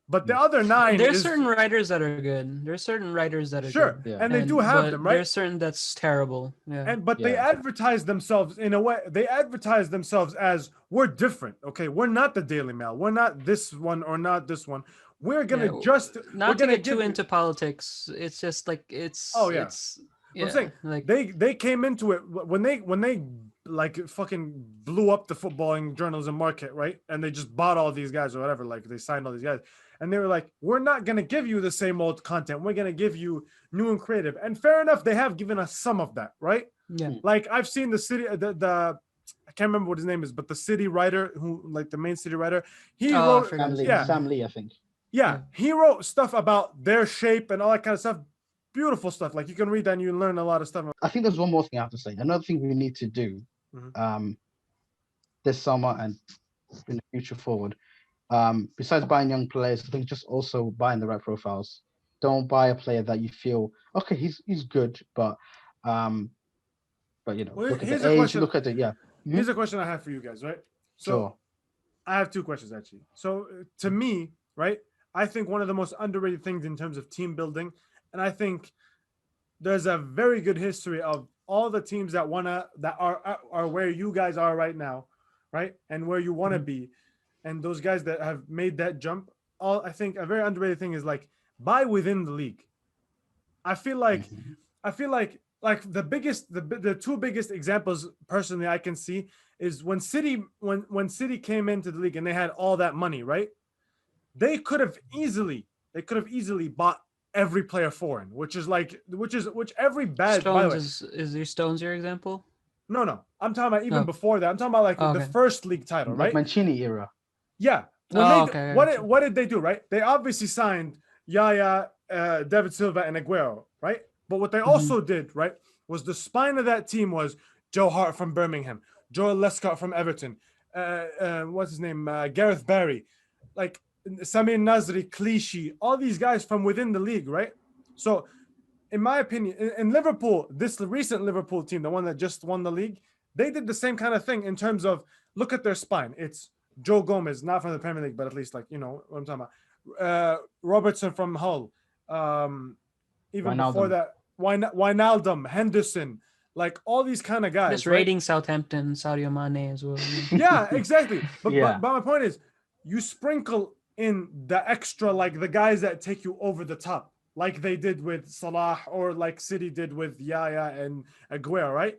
But the other 9 There's is certain writers that are good. There's certain writers that are sure, good. Yeah. and they do have but them, right? There's certain that's terrible. Yeah. But they Yeah. advertise themselves in a way. They advertise themselves as we're different. Okay, we're not the Daily Mail. We're not this one or not this one. We're gonna Yeah, just not we're to gonna get give too you- into politics. It's just like it's. Oh, yeah. It's. I'm Yeah. saying Like they came into it when they like fucking blew up the footballing journalism market, right? And they just bought all these guys or whatever. Like they signed all these guys, and they were like, "We're not gonna give you the same old content. We're gonna give you new and creative." And fair enough, they have given us some of that, right? yeah. Like I've seen the city, the I can't remember what his name is, but the city writer who, like the main city writer, he Oh, I wrote, forgot his name. yeah, Sam Lee, I think. yeah, he wrote stuff about their shape and all that kind of stuff. Beautiful stuff. Like you can read that and you learn a lot of stuff. I think there's one more thing I have to say. Another thing we need to do Mhm. this summer and in the future forward, besides buying young players, I think just also buying the right profiles. Don't buy a player that you feel okay, he's good, but you know, Well, look at here's the a age, question. look at the Here's a question I have for you guys, right? So Sure. I have 2 questions actually. So to me, right, I think one of the most underrated things in terms of team building, and I think there's a very good history of all the teams that are where you guys are right now, right, and where you want to be, and those guys that have made that jump. All I think a very underrated thing is like buy within the league. I feel like the biggest the 2 biggest examples personally I can see is when City came into the league and they had all that money, right? They could have easily bought every player foreign, which every bad by the way, Is your Stones your example? no, I'm talking about even Oh. before that. I'm talking about like Oh, the okay. first league title, Like right? Mancini era. Yeah. When Oh, they okay, I what got did, you. what did they do, right? They obviously signed Yaya, David Silva, and Aguero, right? But what they also did, right, was the spine of that team was Joe Hart from Birmingham, Joel Lescott from Everton, what's his name, Gareth Barry, like Samir Nasri, Clichy, all these guys from within the league, right? So, in my opinion, in Liverpool, this recent Liverpool team, the one that just won the league, they did the same kind of thing in terms of look at their spine. It's Joe Gomez, not from the Premier League, but at least like you know what I'm talking about. Robertson from Hull. Even before Wijnaldum. that, Wijnaldum, Henderson, like all these kind of guys. Just right? rating Southampton, Sadio Mane as well. Yeah, exactly. But, Yeah. but my point is, you sprinkle in the extra, like the guys that take you over the top, like they did with Salah or like City did with Yaya and Aguero, right?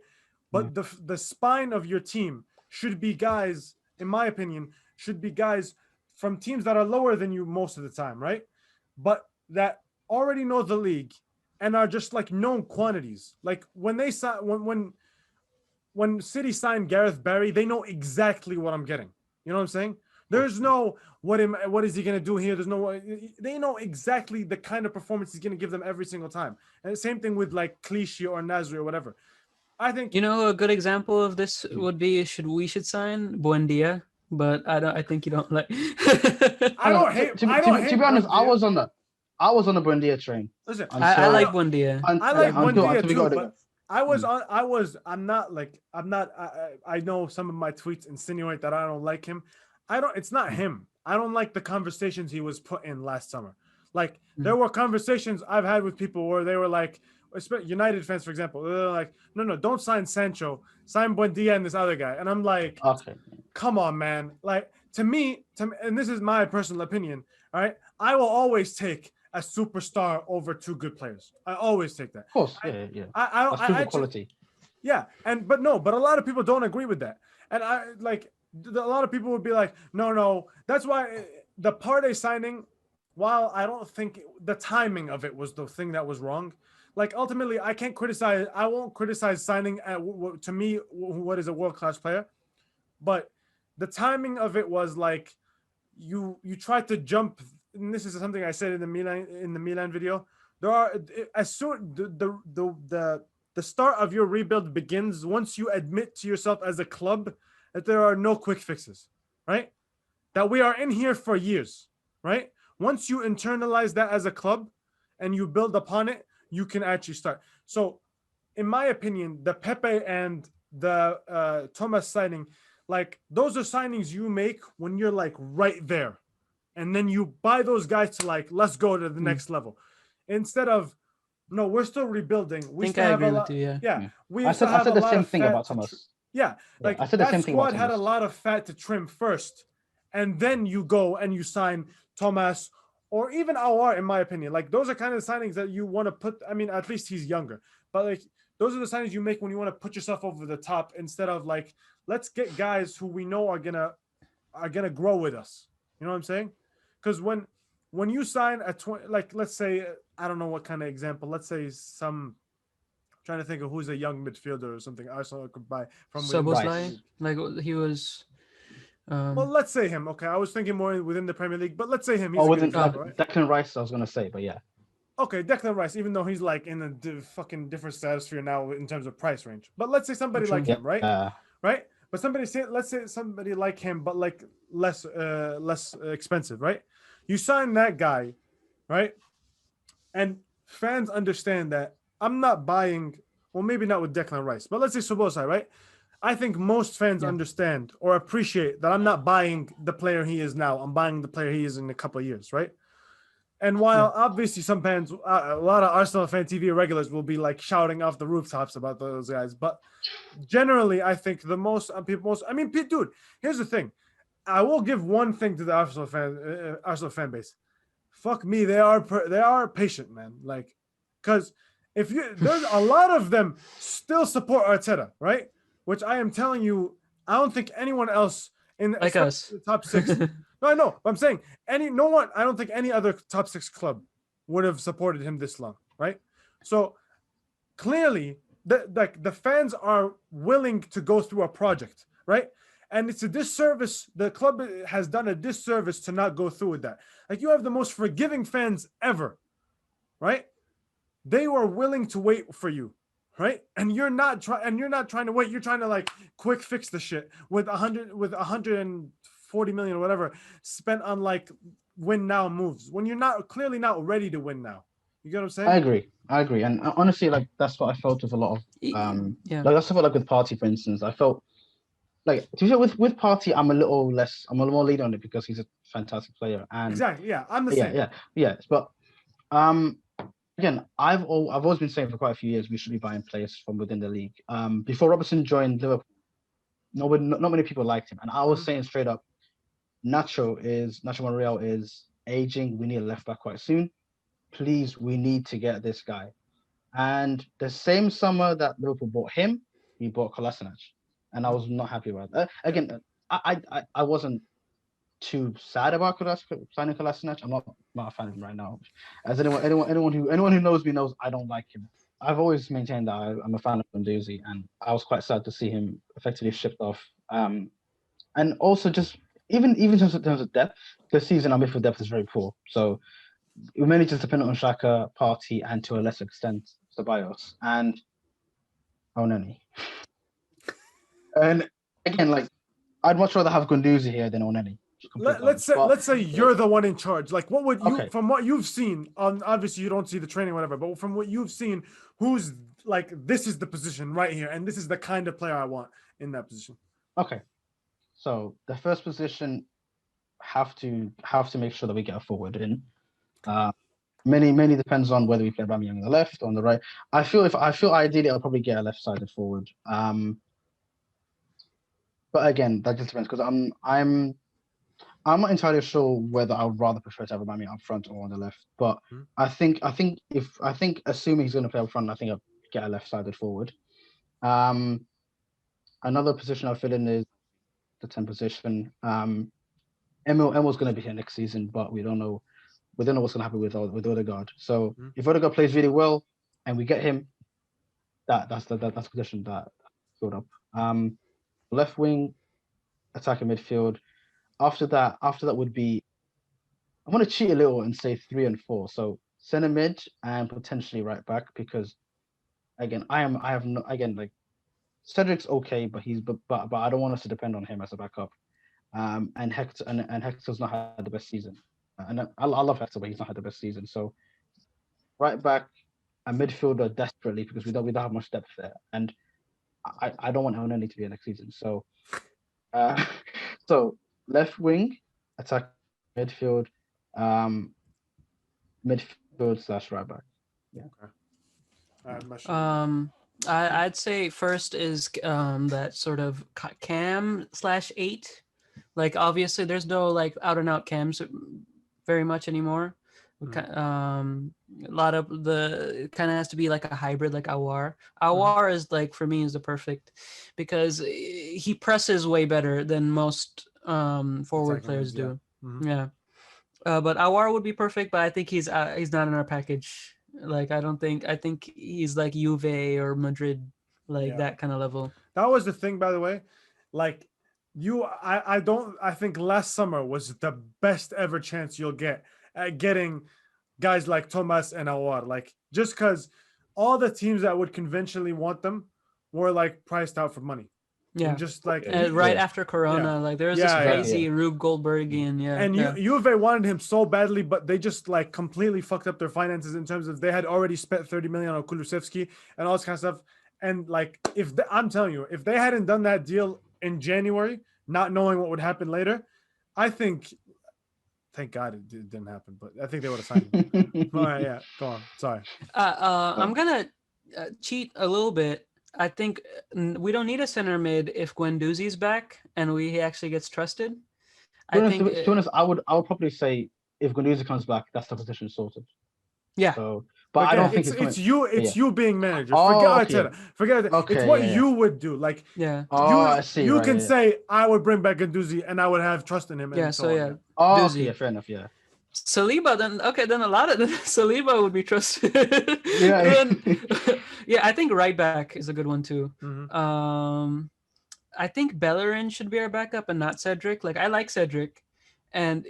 But the spine of your team should be guys, in my opinion, should be guys from teams that are lower than you most of the time, right? But that already know the league and are just like known quantities. Like when they when City signed Gareth Barry, they know exactly what I'm getting. You know what I'm saying? There's no what is he gonna do here? There's no they know exactly the kind of performance he's gonna give them every single time. And the same thing with like Clichy or Nasri or whatever. I think You know, a good example of this would be we should sign Buendia, but I think you don't like. I don't hate. To I be honest, I Buendia. was on the Buendia train. Listen, I like Buendia. I like Buendia until we too, got but I'm not. I know some of my tweets insinuate that I don't like him. It's not him. I don't like the conversations he was put in last summer. Like there were conversations I've had with people where they were like, United fans, for example, they're like, no, don't sign Sancho, sign Buendia and this other guy. And I'm like, Okay. come on, man. Like to me, and this is my personal opinion. All right, I will always take a superstar over 2 good players. I always take that. Of course, yeah. I That's proven actually, quality. yeah, but a lot of people don't agree with that, and a lot of people would be like, no. That's why the Partey signing, while I don't think the timing of it was the thing that was wrong. Like ultimately, I won't criticize signing to me what is a world-class player, but the timing of it was like you tried to jump. And this is something I said in the Milan video. There are as soon the start of your rebuild begins once you admit to yourself as a club that there are no quick fixes, right? That we are in here for years, right? Once you internalize that as a club and you build upon it, you can actually start. So, in my opinion, the Pepe and the Thomas signing, like those are signings you make when you're like right there. and then you buy those guys to like, let's go to the next level, instead of, no, we're still rebuilding. We think still I have agree a lot. with you. Yeah. Yeah, we I still said have a the lot same of thing fat about to Thomas. yeah, like I said the that same thing about squad had a Thomas. lot of fat to trim first, and then you go and you sign Thomas or even Awar, in my opinion. Like those are kind of the signings that you want to put. I mean, at least he's younger, but like those are the signings you make when you want to put yourself over the top instead of like, let's get guys who we know are gonna grow with us. You know what I'm saying? Because when you sign a 20, like let's say, I don't know what kind of example. Let's say some, trying to think of who's a young midfielder or something Arsenal could buy from within the Szoboszlai, Premier League. like he was. Well, let's say him. Okay, I was thinking more within the Premier League, but let's say him. He's Or a good within like example, right? Declan Rice, I was gonna say, but yeah. Okay, Declan Rice, even though he's like in a fucking different stratosphere now in terms of price range. But let's say somebody like him, right? Right? But let's say somebody like him, but like less expensive, right? You sign that guy, right? And fans understand that I'm not buying. Well, maybe not with Declan Rice, but let's say Sobosai, right? I think most fans understand or appreciate that I'm not buying the player he is now. I'm buying the player he is in a couple of years, right? And while obviously some fans, a lot of Arsenal fan TV regulars will be like shouting off the rooftops about those guys, but generally, I think the most people, I mean, dude, here's the thing. I will give one thing to the Arsenal fan base. Fuck me, they are patient, man. Like, because there's a lot of them still support Arteta, right? Which I am telling you, I don't think anyone else in Like us. the top six. No, I know, but I'm saying I don't think any other top six club would have supported him this long, right? So clearly, the fans are willing to go through a project, right? And it's a disservice. The club has done a disservice to not go through with that. Like you have the most forgiving fans ever, right? They were willing to wait for you, right? And you're not trying to wait. You're trying to like quick fix the shit with 140 million or whatever spent on like win now moves when you're clearly not ready to win now. You get what I'm saying? I agree. And honestly, like that's what I felt with a lot of like that's what like with Party, for instance. I felt like to be fair, with Party, I'm a little more lead on it because he's a fantastic player. And exactly, yeah, I'm the same. Yeah. But again, I've always been saying for quite a few years we should be buying players from within the league. Before Robertson joined Liverpool, not many people liked him, and I was saying straight up, Nacho Monreal is aging. We need a left back quite soon. Please, we need to get this guy. And the same summer that Liverpool bought him, we bought Kolasinac, and I was not happy about that. Again, I wasn't too sad about signing Kolasinac. I'm not a fan of him right now. As anyone who knows me knows I don't like him. I've always maintained that I'm a fan of Guendouzi, and I was quite sad to see him effectively shipped off. And also just even in terms of depth, this season our midfield depth is very poor. So we're mainly just dependent on Xhaka, Partey, and to a lesser extent Ceballos and Oneni. And again, like I'd much rather have Guendouzi here than Oneni. Let's say you're the one in charge. Like, what would you, from what you've seen, obviously you don't see the training, whatever, but from what you've seen, who's like, this is the position right here, and this is the kind of player I want in that position. Okay, so the first position have to make sure that we get a forward in. Many depends on whether we play Aubameyang on the left or on the right. I feel ideally I'll probably get a left-sided forward. But again, that just depends because I'm not entirely sure whether I would rather prefer to have Aubameyang up front or on the left. But I think assuming he's going to play up front, I think I'll get a left-sided forward. Another position I'll fill in is the 10 position. Emil's going to be here next season, but we don't know what's going to happen with Odegaard. So if Odegaard plays really well and we get him, that's the position that filled up. Left wing, attacking midfield. After that would be, I want to cheat a little and say 3 and 4. So center mid and potentially right back because again like Cedric's okay, but I don't want us to depend on him as a backup. And Hector's not had the best season. And I love Hector, but he's not had the best season. So right back and midfielder desperately because we don't have much depth there. And I don't want Oneni to be here next season. So so left wing, attacking midfield, midfield / right back. I'd say first is that sort of cam /8. Like obviously there's no like out and out cams very much anymore. A lot of it kind of has to be like a hybrid, like Awar. Awar is like, for me, is the perfect, because he presses way better than most forward players do. Yeah. But Awar would be perfect, but I think he's not in our package. Like I think he's like Juve or Madrid, like that kind of level. That was the thing, by the way. Like I think last summer was the best ever chance you'll get at getting guys like Thomas and Awar. Like, just because all the teams that would conventionally want them were like priced out for money. Yeah, and just like right after Corona, like there was this crazy Rube Goldbergian, and Juve wanted him so badly, but they just like completely fucked up their finances in terms of they had already spent 30 million on Kulusevski and all this kind of stuff. And like, I'm telling you, if they hadn't done that deal in January, not knowing what would happen later, I think, thank God it didn't happen, but I think they would have signed him. All right, yeah, go on. Sorry. I'm gonna cheat a little bit. I think we don't need a center mid if Guendouzi's back and he actually gets trusted. To be honest, I would probably say if Guendouzi comes back, that's the position sorted. Yeah. So, but I don't think it's you being manager. Forget it. Okay, it's what you would do. Like, I see. You can say I would bring back Guendouzi and I would have trust in him. Yeah. So yeah. Okay, fair enough. Yeah. Saliba, then a lot of Saliba would be trusted. I think right back is a good one too. I think Bellerin should be our backup and not Cedric. Like, I like Cedric, and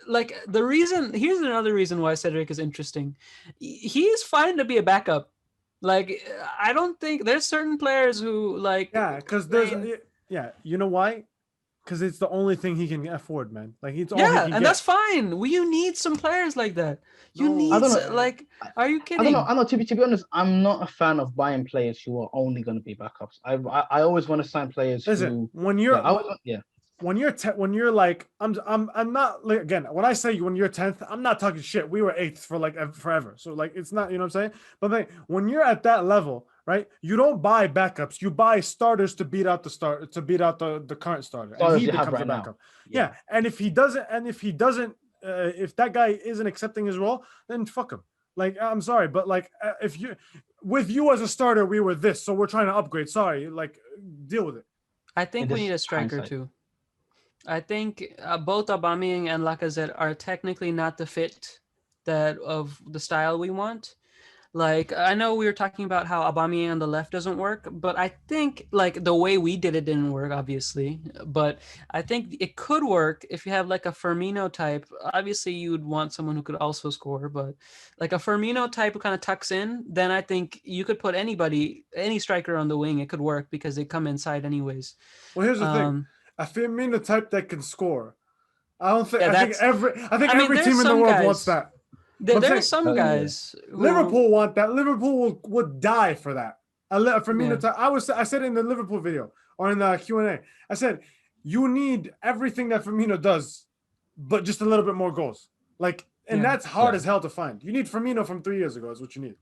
like here's another reason why Cedric is interesting. He's fine to be a backup. Like, I don't think there's certain players who like because there's you know why? Because it's the only thing he can afford, man. Like, he's all he can get. That's fine. You need some players like that. Are you kidding? I don't know. To be honest, I'm not a fan of buying players who are only going to be backups. I always want to sign players. Listen, when you're like, I'm not, like, again, when I say when you're 10th, I'm not talking shit. We were 8th for like forever. So like, it's not, you know what I'm saying? But like, when you're at that level, right? You don't buy backups. You buy starters to beat out the current starter. And he becomes a backup. Yeah. And if that guy isn't accepting his role, then fuck him. Like, I'm sorry, but like, if you as a starter, we were this, so we're trying to upgrade. Sorry, like, deal with it. I think we need a striker too. I think both Aubameyang and Lacazette are technically not the fit of the style we want. Like, I know we were talking about how Aubameyang on the left doesn't work, but I think like the way we did it didn't work, obviously. But I think it could work if you have like a Firmino type. Obviously, you would want someone who could also score, but like a Firmino type who kind of tucks in, then I think you could put any striker on the wing. It could work because they come inside anyways. Well, here's the thing: a Firmino type that can score. I think every team in the world wants that. There are some guys. Liverpool want that. Liverpool would die for that. I said in the Liverpool video or in the Q&A, I said, you need everything that Firmino does, but just a little bit more goals. Like, and that's hard as hell to find. You need Firmino from 3 years ago is what you need.